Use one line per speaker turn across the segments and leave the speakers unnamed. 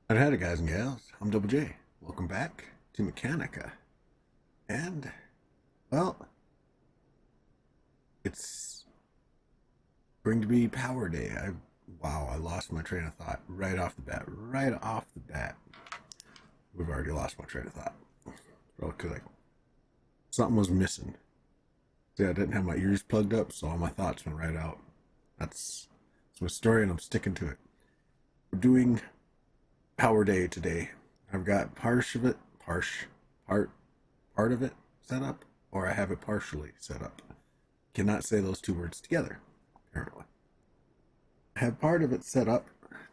I've had it, guys and gals. I'm Double J. Welcome back to Mechanica. And, well, it's going to be Power Day. Wow, I lost my train of thought right off the bat. Right off the bat. We've already lost my train of thought. Because something was missing. See, I didn't have my ears plugged up, so all my thoughts went right out. That's my story, and I'm sticking to it. We're doing Power Day today. I've got part of it set up, or I have it partially set up. Cannot say those two words together, apparently. I have part of it set up,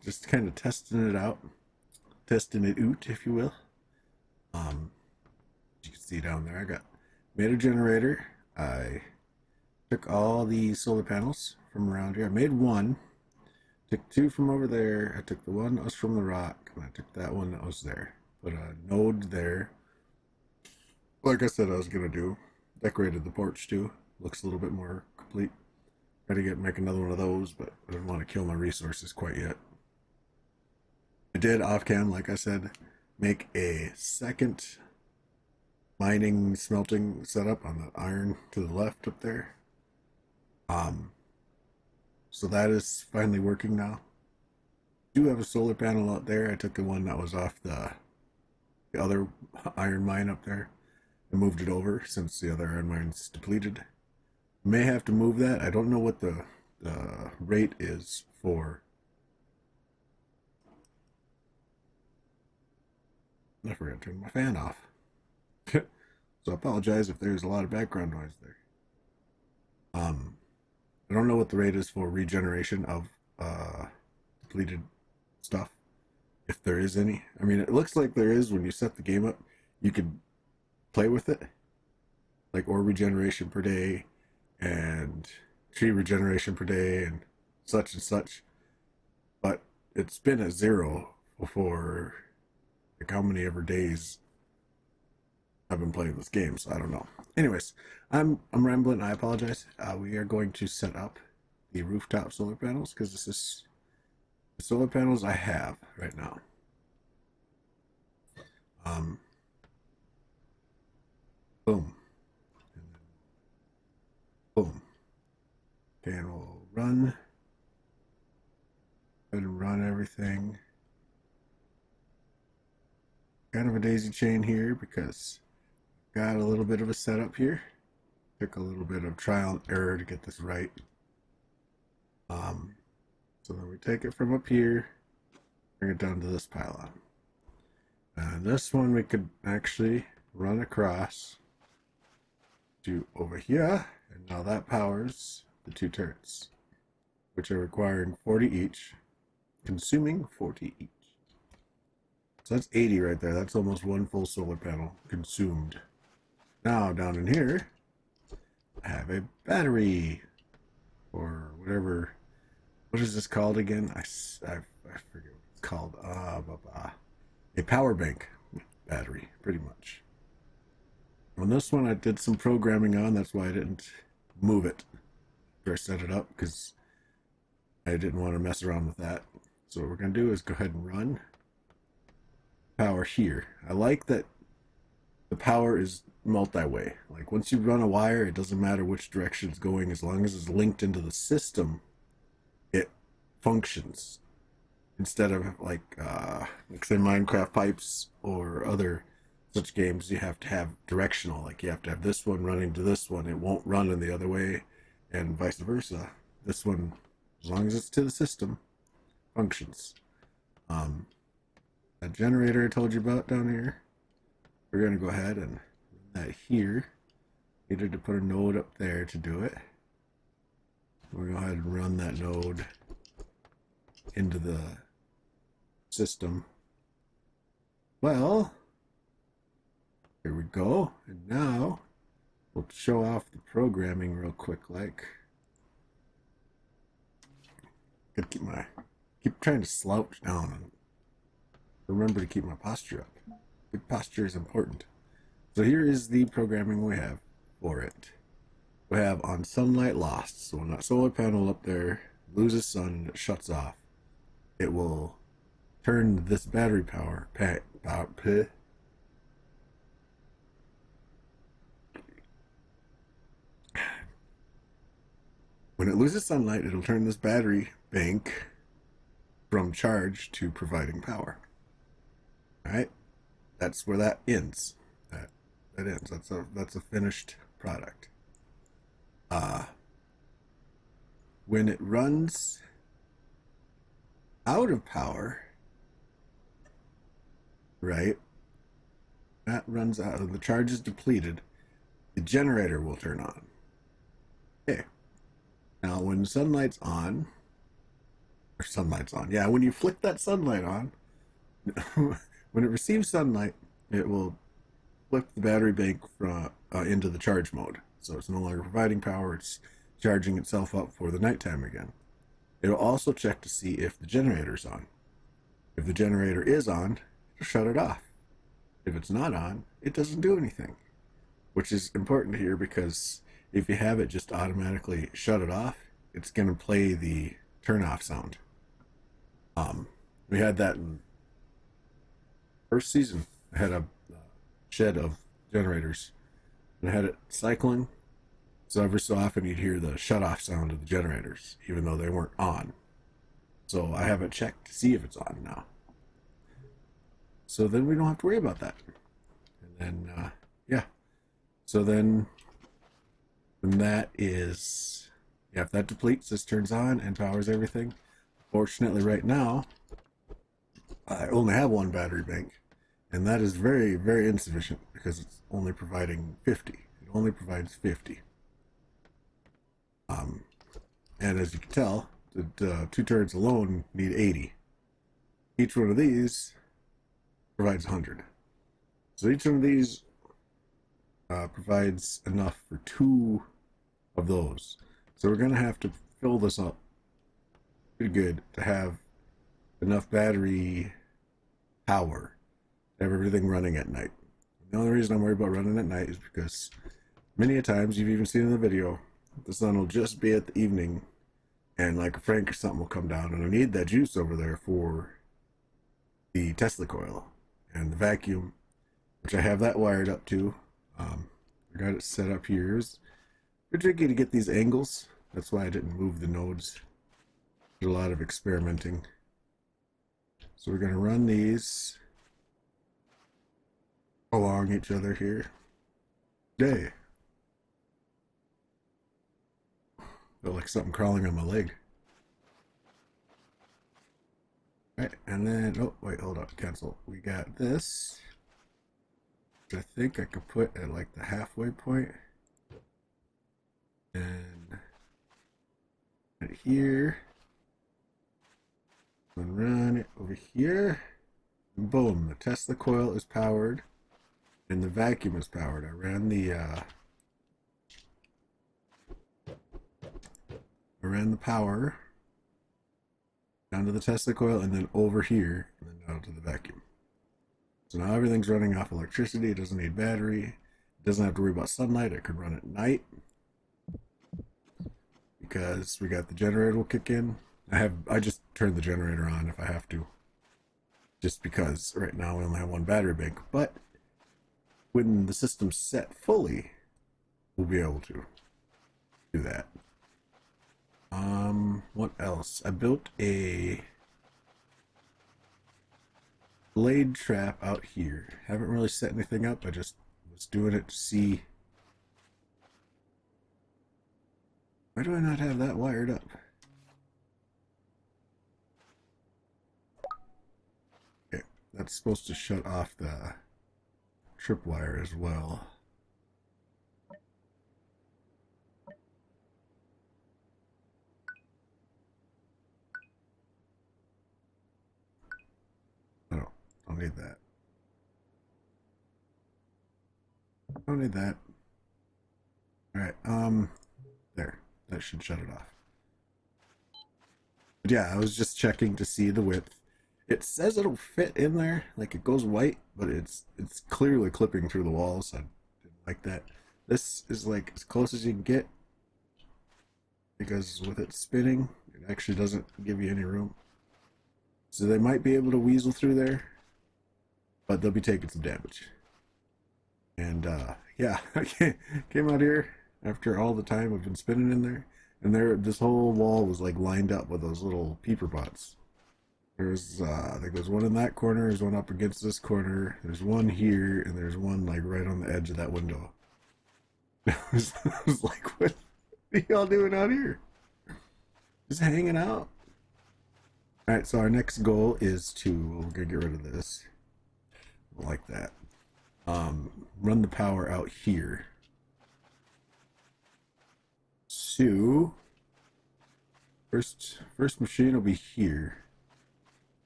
just kind of testing it out, testing it out, if you will. As you can see down there, I got made a generator. I took all the solar panels from around here. I made one, took two from over there. I took the one that was from the rock, and I took that one that was there. Put a node there. Like I said, I was gonna do. Decorated the porch too. Looks a little bit more complete. Got to make another one of those, but I didn't want to kill my resources quite yet. I did off cam, like I said, make a second mining smelting setup on the iron to the left up there. Um, so that is finally working now. Do have a solar panel out there. I took the one that was off the other iron mine up there and moved it over since the other iron mine's depleted. May have to move that. I don't know what the rate is for. I forgot to turn my fan off. So I apologize if there's a lot of background noise there. I don't know what the rate is for regeneration of depleted stuff, if there is any. I mean, it looks like there is when you set the game up. You could play with it, like ore regeneration per day, and tree regeneration per day, and such. But it's been at zero for like how many ever days I've been playing this game, so I don't know. Anyways, I'm rambling. I apologize. We are going to set up the rooftop solar panels because this is the solar panels I have right now. Um, Boom, and then boom. Okay, and we'll run. Go ahead and run everything. Kind of a daisy chain here because got a little bit of a setup here. Took a little bit of trial and error to get this right. Um, so then we take it from up here, bring it down to this pylon. And this one we could actually run across to over here, and now that powers the two turrets, which are requiring 40 each, consuming 40 each. So that's 80 right there. That's almost one full solar panel consumed. Now down in here, I have a battery, or whatever. What is this called again? I forget what it's called. A power bank battery, pretty much. On this one, I did some programming on. That's why I didn't move it after I set it up, because I didn't want to mess around with that. So what we're going to do is go ahead and run power here. I like that the power is multi-way. Like once you run a wire, it doesn't matter which direction it's going, as long as it's linked into the system, it functions. Instead of like say Minecraft pipes or other such games, you have to have directional. Like you have to have this one running to this one. It won't run in the other way, and vice versa. This one, as long as it's to the system, functions. That generator I told you about down here, we're going to go ahead and run that here. Needed to put a node up there to do it. We're going to go ahead and run that node into the system. Well, here we go. And now we'll show off the programming real quick. Like, gotta keep trying to slouch down and remember to keep my posture up. Good posture is important. So here is the programming we have for it. We have on sunlight lost. So when that solar panel up there loses sun and it shuts off, it will turn this battery power when it loses sunlight, it'll turn this battery bank from charge to providing power. All right, that's where that ends. That ends. That's a finished product. When it runs out of power, right? That runs out. The charge is depleted. The generator will turn on. Okay. Now, when sunlight's on, or sunlight's on, yeah, when you flick that sunlight on, when it receives sunlight, it will flip the battery bank from into the charge mode. So it's no longer providing power, it's charging itself up for the nighttime again. It'll also check to see if the generator's on. If the generator is on, it'll shut it off. If it's not on, it doesn't do anything, which is important here because if you have it just automatically shut it off, it's going to play the turn off sound. We had that in first season. I had a shed of generators and I had it cycling. So every so often you'd hear the shut off sound of the generators, even though they weren't on. So I have it checked to see if it's on now. So then we don't have to worry about that. And then, yeah. So then when that is, yeah, if that depletes, this turns on and powers everything. Fortunately, right now, I only have one battery bank. And that is very, very insufficient because it's only providing 50. It only provides 50. And as you can tell, the two turrets alone need 80. Each one of these provides 100. So each one of these provides enough for 2 of those. So we're going to have to fill this up pretty good to have enough battery power to have everything running at night. The only reason I'm worried about running at night is because many a times, you've even seen in the video, the sun will just be at the evening and like a Frank or something will come down and I need that juice over there for the Tesla coil and the vacuum, which I have that wired up to. I got it set up here. It's tricky to get these angles. That's why I didn't move the nodes. Did a lot of experimenting. So we're going to run these along each other here. Yay. Felt like something crawling on my leg. Alright, and then, oh, wait, hold up, cancel. We got this, which I think I could put at like the halfway point. And right here. And run it over here. And boom, the Tesla coil is powered. And the vacuum is powered. I ran the power down to the Tesla coil and then over here and then down to the vacuum. So now everything's running off electricity. It doesn't need battery. It doesn't have to worry about sunlight. It could run at night because we got the generator will kick in. I just turned the generator on if I have to, just because right now we only have one battery bank. But when the system's set fully, we'll be able to do that. What else? I built a blade trap out here. Haven't really set anything up. I just was doing it to see. Why do I not have that wired up? Okay, that's supposed to shut off the tripwire as well. Don't need that. Don't need that. Alright, there. That should shut it off. But yeah, I was just checking to see the width. It says it'll fit in there, like it goes white, but it's clearly clipping through the walls. I didn't like that. This is like as close as you can get, because with it spinning, it actually doesn't give you any room. So they might be able to weasel through there, but they'll be taking some damage. And yeah, I came out here after all the time I've been spinning in there, and this whole wall was like lined up with those little peeper bots. There's I think there's one in that corner, there's one up against this corner, there's one here, and there's one like right on the edge of that window. I was like, what are y'all doing out here? Just hanging out. Alright, so our next goal is we're gonna get rid of this. Like that. Run the power out here. So first machine will be here.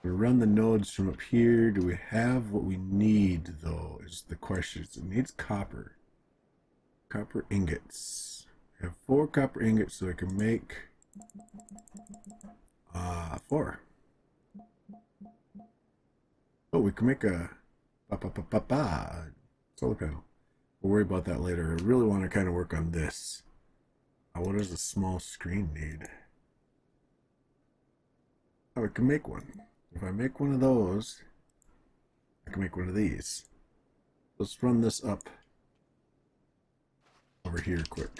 We run the nodes from up here. Do we have what we need though? Is the question. It needs copper. Copper ingots. We have 4 copper ingots, so I can make 4. Oh, we can make a solar panel. We'll worry about that later. I really want to kind of work on this. What does a small screen need? Oh, I can make one. If I make one of those, I can make one of these. Let's run this up over here quick.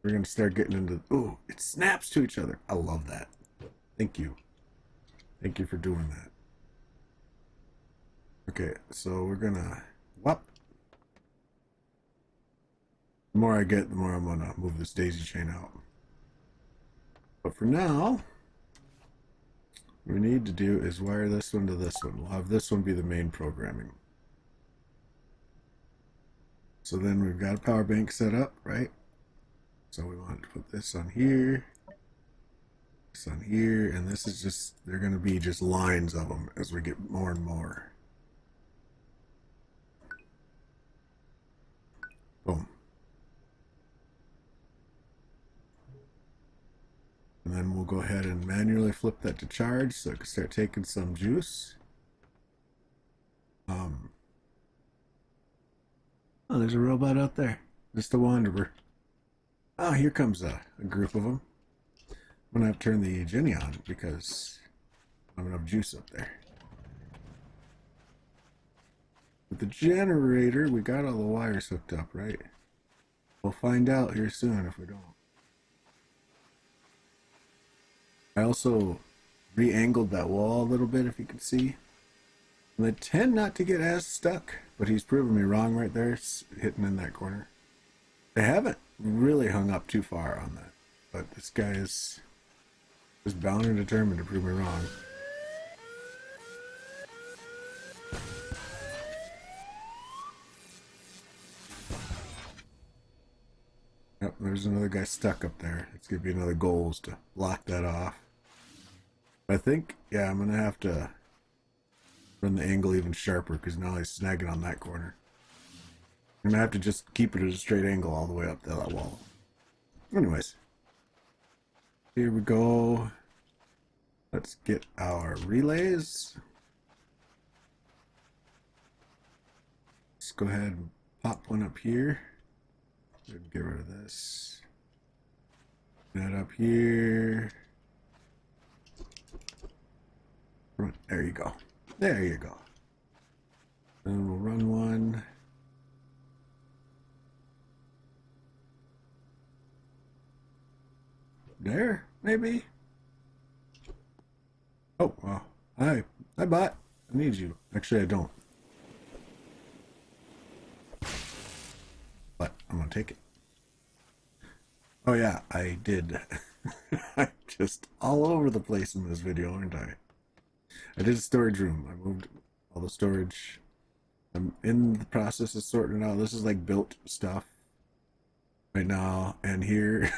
We're going to start getting into... Oh, it snaps to each other. I love that. Thank you. Thank you for doing that. Okay, so we're going to... Whop. The more I get, the more I'm going to move this daisy chain out. But for now, what we need to do is wire this one to this one. We'll have this one be the main programming. So then we've got a power bank set up, right? So we want to put this on here, this on here, and this is just, they're going to be just lines of them as we get more and more. Boom. And then we'll go ahead and manually flip that to charge so it can start taking some juice. Oh, there's a robot out there. Just a wanderer. Oh, here comes a group of them. I'm going to have to turn the Jenny on because I don't have juice up there. With the generator, we got all the wires hooked up, right? We'll find out here soon if we don't. I also re-angled that wall a little bit, if you can see. And they tend not to get as stuck, but he's proven me wrong right there, hitting in that corner. They haven't really hung up too far on that, but this guy is bound and determined to prove me wrong. Yep, there's another guy stuck up there. It's gonna be another goals to block that off. I think, yeah, I'm gonna have to run the angle even sharper because now he's snagging on that corner. I'm gonna have to just keep it at a straight angle all the way up to that wall. Anyways, here we go. Let's get our relays. Let's go ahead and pop one up here. Get rid of this. That up here. There you go. There you go. Then we'll run one. There, maybe. Oh, well. Hi, bot. I need you. Actually, I don't. But I'm gonna take it. Oh yeah, I did. I'm just all over the place in this video, aren't I? I did a storage room. I moved all the storage. I'm in the process of sorting it out. This is like built stuff right now. And here,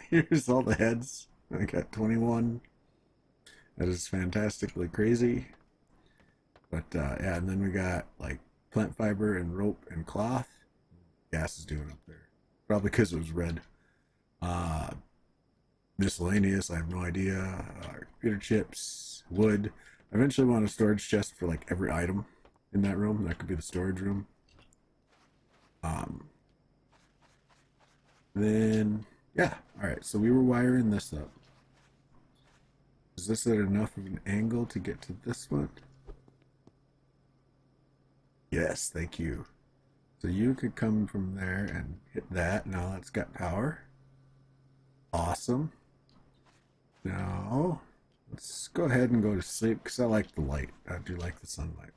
here's all the heads. I got 21. That is fantastically crazy. But yeah, and then we got like plant fiber and rope and cloth. Gas is doing up there. Probably because it was red. Miscellaneous, I have no idea. Computer chips, wood. I eventually want a storage chest for like every item in that room. That could be the storage room. Then yeah, all right. So we were wiring this up. Is this at enough of an angle to get to this one? Yes, thank you. So you could come from there and hit that. Now that's got power. Awesome. Now, let's go ahead and go to sleep because I like the light. I do like the sunlight.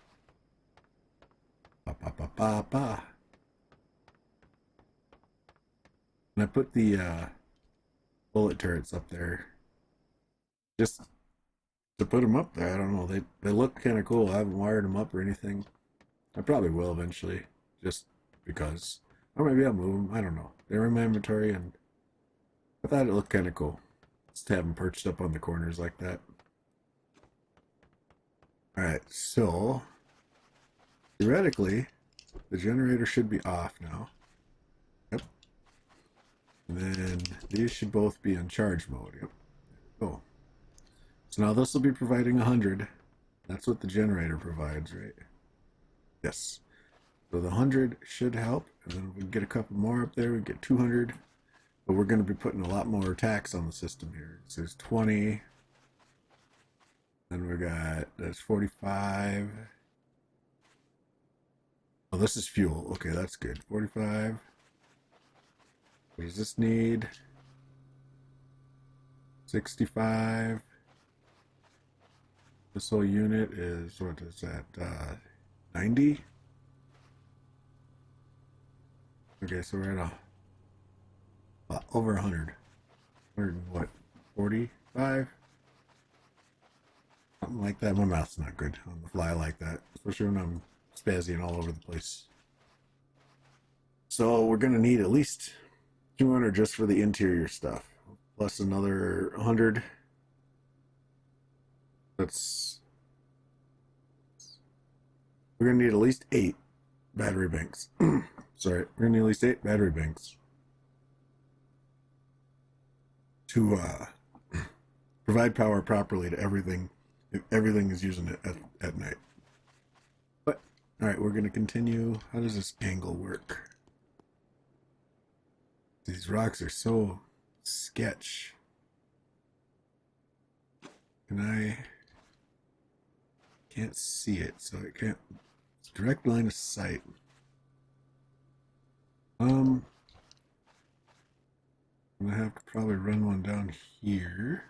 Ba, ba, ba, ba, ba. And I put the bullet turrets up there just to put them up there. I don't know. They look kind of cool. I haven't wired them up or anything. I probably will eventually, just because. Or maybe I'll move them. I don't know. They're in my inventory, and I thought it looked kind of cool. Just to have them perched up on the corners like that. Alright, so theoretically, the generator should be off now. Yep. And then these should both be in charge mode. Yep. Oh. So now this will be providing 100. That's what the generator provides, right? Yes. So the 100 should help. And then if we get a couple more up there, we get 200. But we're going to be putting a lot more tax on the system here. So there's 20. Then we got, that's 45. Oh, this is fuel. Okay, that's good. 45. What does this need? 65. This whole unit is, what is that? 90? Okay, so we're at over 100. 100 and what? 45? Something like that. My mouth's not good on the fly like that, especially when I'm spazzying all over the place. So we're going to need at least 200 just for the interior stuff, plus another 100. That's, we're going to need at least 8 battery banks. Sorry, we're going to need at least 8 battery banks to provide power properly to everything if everything is using it at night. But all right, we're going to continue. How does this angle work? These rocks are so sketch. And I can't see it, so it can't. It's direct line of sight. I'm gonna have to probably run one down here.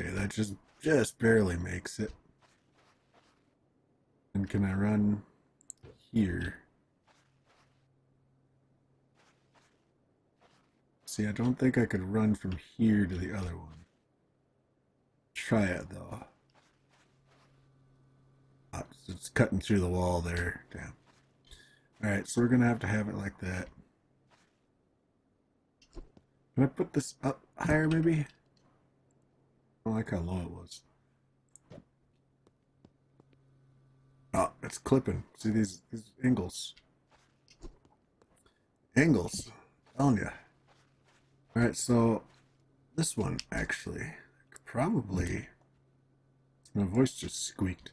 Okay, that just barely makes it. And can I run here? See, I don't think I could run from here to the other one. Try it though. Oh, it's cutting through the wall there. Damn. Alright, so we're gonna have to have it like that. Can I put this up higher maybe? I don't like how low it was. Oh, it's clipping. See these angles. Angles. I'm telling ya. Alright, so this one actually probably, my voice just squeaked.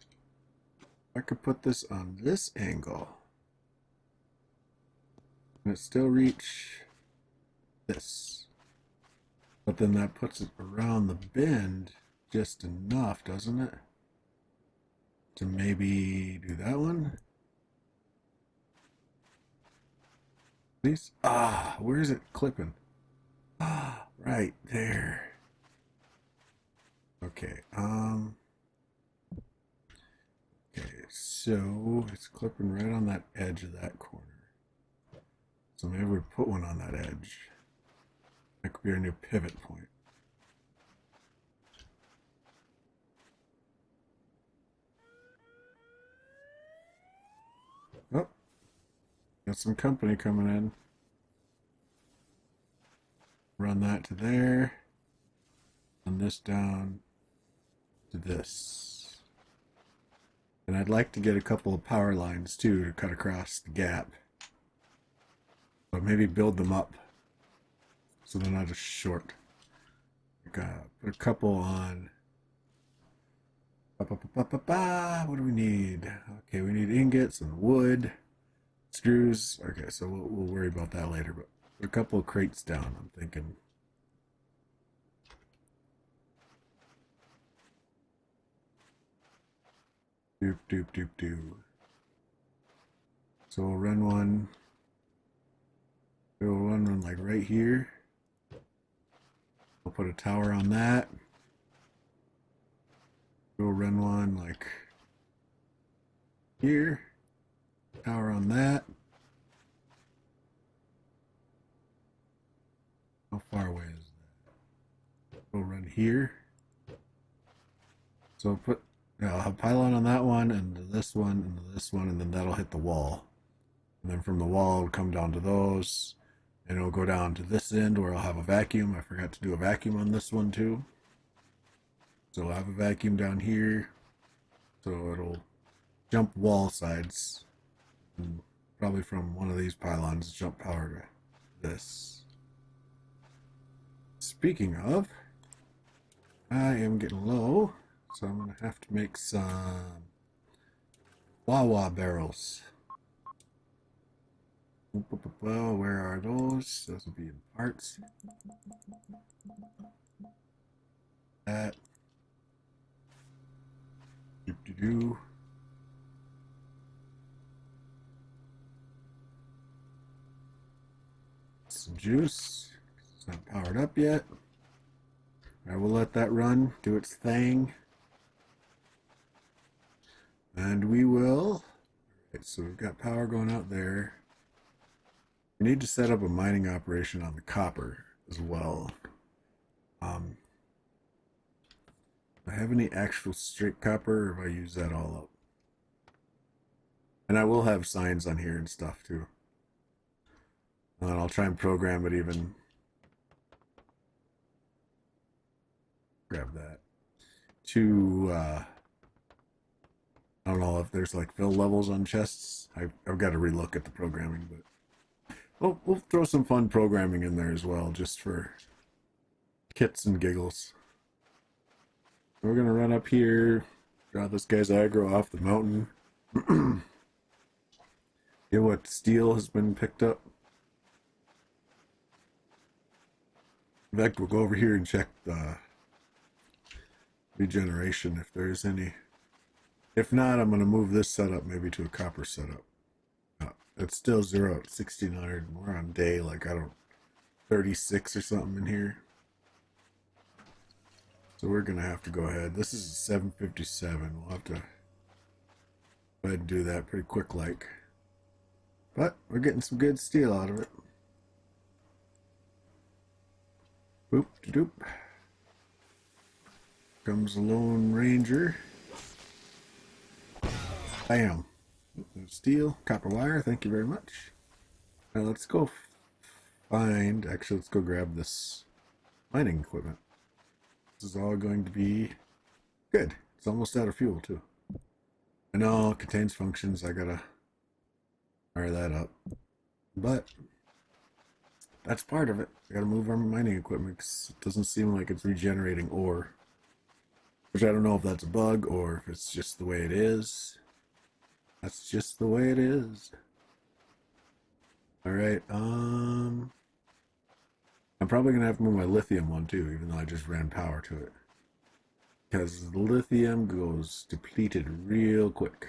I could put this on this angle and it still reach this, but then that puts it around the bend just enough, doesn't it, to maybe do that one. Please. Ah, where is it clipping? Ah, right there. Okay, okay, so it's clipping right on that edge of that corner. So maybe we put one on that edge. That could be our new pivot point. Oh, got some company coming in. Run that to there. Run this down to this. And I'd like to get a couple of power lines too to cut across the gap. But maybe build them up so they're not just short. Put a couple on. What do we need? Okay, we need ingots and wood, screws. Okay, so we'll worry about that later. But put a couple of crates down, I'm thinking. Doop, doop, doop, doop. So we'll run one. We'll run one like right here. We'll put a tower on that. We'll run one like here. Tower on that. How far away is that? We'll run here. So put, I'll have pylon on that one, and this one, and this one, and then that'll hit the wall. And then from the wall, it'll come down to those, and it'll go down to this end where I'll have a vacuum. I forgot to do a vacuum on this one too. So I'll have a vacuum down here. So it'll jump wall sides. And probably from one of these pylons, jump power to this. Speaking of, I am getting low, so I'm going to have to make some Wawa barrels. Well, where are those? Those will be in parts. That. Do. Some juice. It's not powered up yet. I will let that run, do its thing. And we will. Right, so we've got power going out there. We need to set up a mining operation on the copper as well. Do I have any actual straight copper, or have I used that all up? And I will have signs on here and stuff too. And I'll try and program it even. Grab that. To, I don't know if there's like fill levels on chests. I've got to relook at the programming, but we'll throw some fun programming in there as well, just for kits and giggles. We're gonna run up here, draw this guy's aggro off the mountain. Yeah, what steel has been picked up. In fact, we'll go over here and check the regeneration if there's any. If not, I'm gonna move this setup maybe to a copper setup. It's still 0 at 1600. We're on day like 36 or something in here. So we're gonna have to go ahead. This is 757. We'll have to go ahead and do that pretty quick like. But we're getting some good steel out of it. Boop de doop. Comes the Lone Ranger. Bam. Steel, copper wire, thank you very much. Now let's go find, actually let's go grab this mining equipment. This is all going to be good. It's almost out of fuel too. I know it contains functions, I gotta fire that up. But that's part of it. I gotta move our mining equipment because it doesn't seem like it's regenerating ore. Which I don't know if that's a bug or if it's just the way it is. That's just the way it is. Alright, I'm probably gonna have to move my lithium one too, even though I just ran power to it. Because the lithium goes depleted real quick.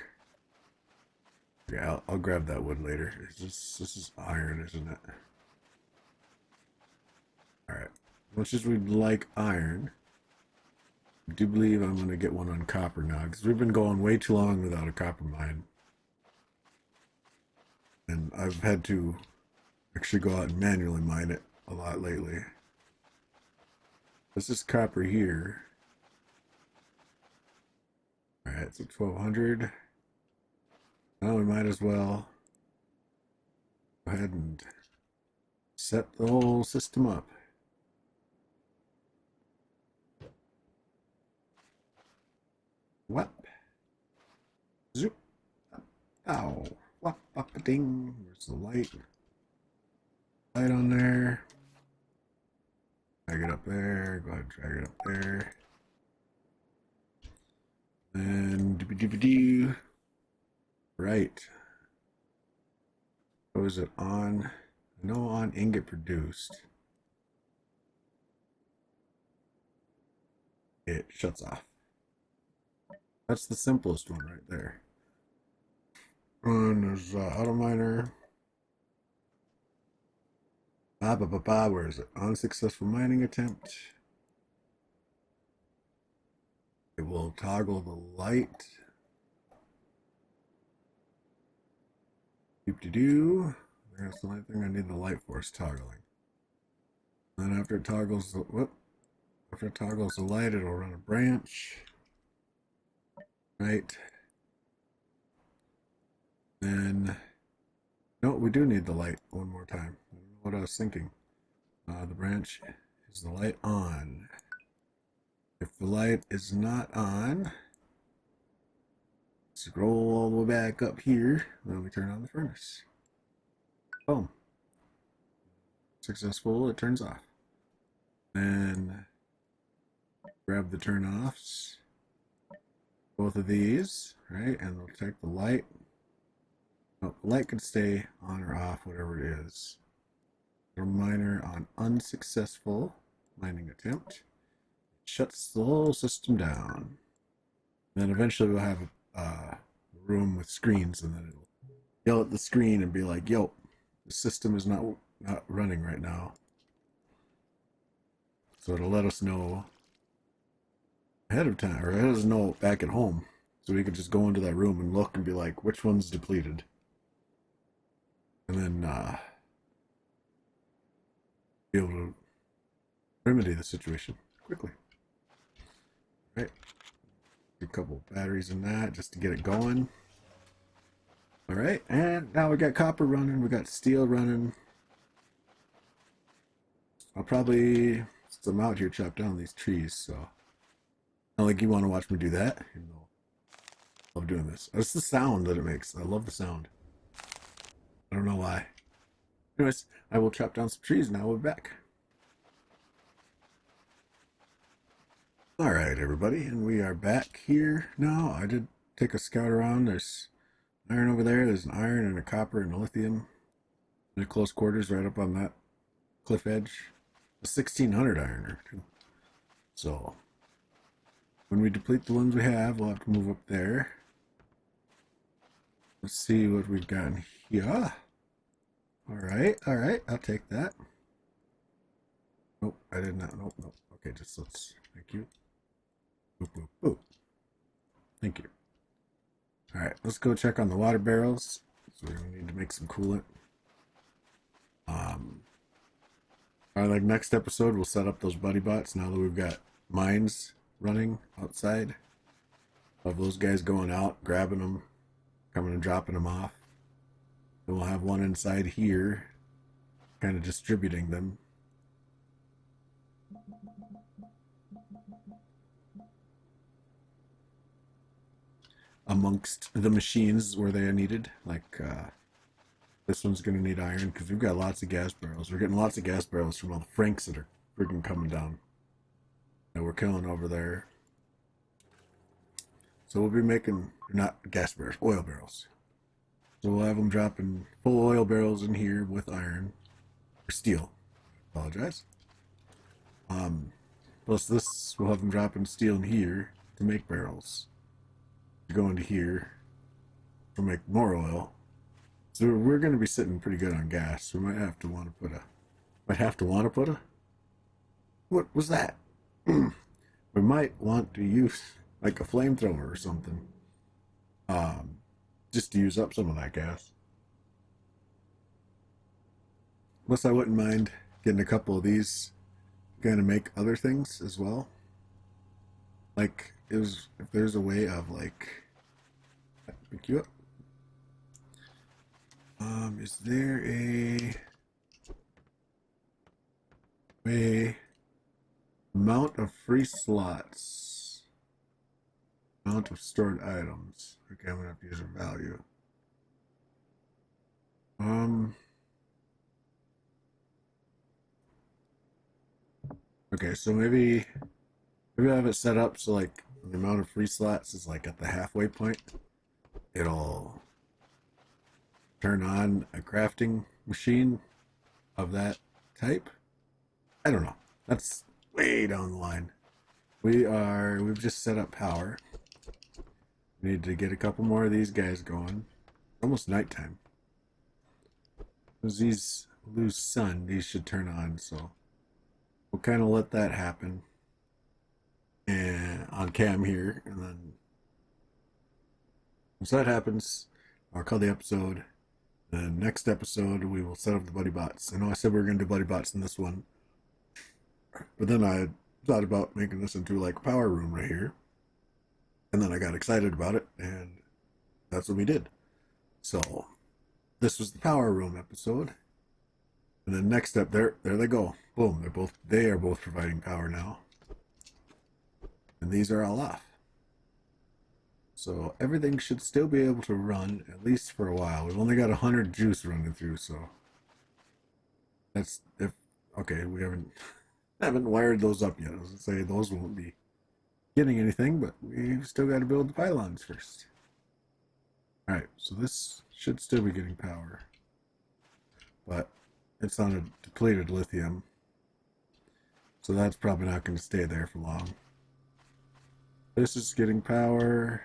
Yeah, I'll grab that wood later. This is iron, isn't it? Alright. Much as we'd like iron, I do believe I'm gonna get one on copper now, because we've been going way too long without a copper mine. And I've had to actually go out and manually mine it a lot lately. This is copper here. Alright, so 1200. Now we might as well go ahead and set the whole system up. What? Zoop. Ow. Whop, whop, a ding. Where's the light? Light on there. Drag it up there. Go ahead and drag it up there. And doo-doo-doo-doo. Right. What was it on? No, on ingot produced. It shuts off. That's the simplest one right there. And there's auto miner. Where is it? Unsuccessful mining attempt. It will toggle the light. Doop-de-doo. That's the only thing I need the light for is toggling. Then after it toggles the light, it'll run a branch. Right. Then, no, we do need the light one more time. I don't know what I was thinking. The branch is the light on. If the light is not on, scroll all the way back up here, then we turn on the furnace. Boom. Successful, it turns off. Then grab the turn offs, both of these, right? And we'll take the light. Oh, the light can stay on or off, whatever it is. Reminder on unsuccessful mining attempt. Shuts the whole system down. And then eventually we'll have a room with screens, and then it'll yell at the screen and be like, yo, the system is not running right now. So it'll let us know ahead of time, or let us know back at home. So we could just go into that room and look and be like, which one's depleted? And then be able to remedy the situation quickly. Right? A couple batteries in that just to get it going. All right, and now we got copper running, we got steel running. I'll probably, since I'm out here, chop down these trees, so I don't think you want to watch me do that. Even though I love doing this. It's the sound that it makes. I love the sound. I don't know why. Anyways, I will chop down some trees and I will be back. Alright, everybody, and we are back here now. I did take a scout around. There's iron over there. There's an iron and a copper and a lithium. In close quarters right up on that cliff edge. A 1600 ironer, too. So, when we deplete the ones we have, we'll have to move up there. Let's see what we've got in here. Alright, I'll take that. Nope, I did not. Nope. Okay, just let's. Thank you. Boop, boop, boop. Thank you. Alright, let's go check on the water barrels. So we're gonna need to make some coolant. Like next episode, we'll set up those buddy bots now that we've got mines running outside. Of those guys going out, grabbing them, coming and dropping them off. Then we'll have one inside here, kind of distributing them. Amongst the machines where they are needed. Like this one's going to need iron because we've got lots of gas barrels. We're getting lots of gas barrels from all the Franks that are freaking coming down that we're killing over there. So we'll be making, not gas barrels, oil barrels. So we'll have them dropping full oil barrels in here with iron, or steel. Apologize. Plus this, we'll have them dropping steel in here to make barrels. Go into here to make more oil. So we're going to be sitting pretty good on gas. We might have to want to put a. What was that? We might want to use like a flamethrower or something. Just to use up some of that gas. Plus, I wouldn't mind getting a couple of these, kind of make other things as well. Like, if there's a way of like, pick you up. Is there a way? Amount of free slots. Amount of stored items. Okay, I'm gonna have to use a value. Okay, so maybe I have it set up so like the amount of free slots is like at the halfway point. It'll turn on a crafting machine of that type. I don't know. That's way down the line. We've just set up power. We need to get a couple more of these guys going. Almost nighttime. As these lose sun, these should turn on, so we'll kind of let that happen and on cam here, and then once that happens, I'll call the episode. The next episode, we will set up the buddy bots. I know I said we were going to do buddy bots in this one, but then I thought about making this into like a power room right here, and then I got excited about it, and that's what we did. So this was the power room episode, and then next up, there they go. Boom! They are both providing power now, and these are all off. So everything should still be able to run at least for a while. We've only got 100 juice running through, so that's if okay. We haven't wired those up yet. I was gonna say those won't be getting anything, but we've still got to build the pylons first. All right, so this should still be getting power, but it's on a depleted lithium, so that's probably not going to stay there for long. This is getting power.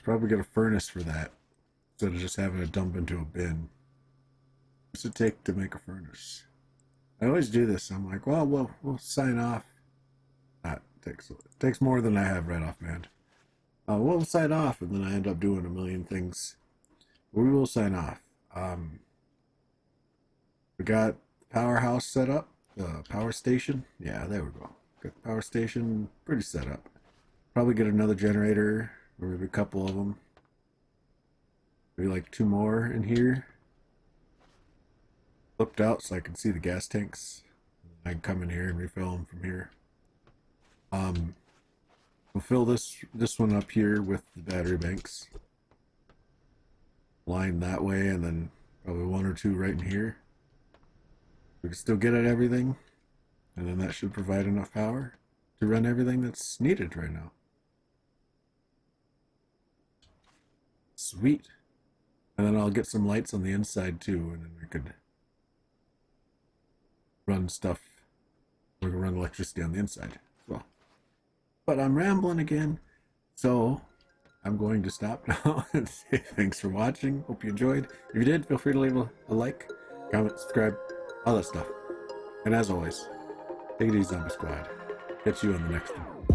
Probably get a furnace for that instead of just having it dump into a bin. What's it take to make a furnace? I always do this. I'm like, well, we'll sign off. It takes more than I have right offhand. We'll sign off, and then I end up doing a million things. We will sign off. We got the powerhouse set up, the power station. Yeah, there we go. Got the power station pretty set up. Probably get another generator, or maybe a couple of them. Maybe like 2 more in here. Flipped out so I can see the gas tanks. I can come in here and refill them from here. We'll fill this one up here with the battery banks. Line that way, and then probably 1 or 2 right in here. We can still get at everything, and then that should provide enough power to run everything that's needed right now. Sweet. And then I'll get some lights on the inside too, and then we could run stuff. We can run electricity on the inside as well. But I'm rambling again, so I'm going to stop now and say thanks for watching. Hope you enjoyed. If you did, feel free to leave a like, comment, subscribe, all that stuff. And as always, take it easy, Zombie Squad. Catch you on the next one.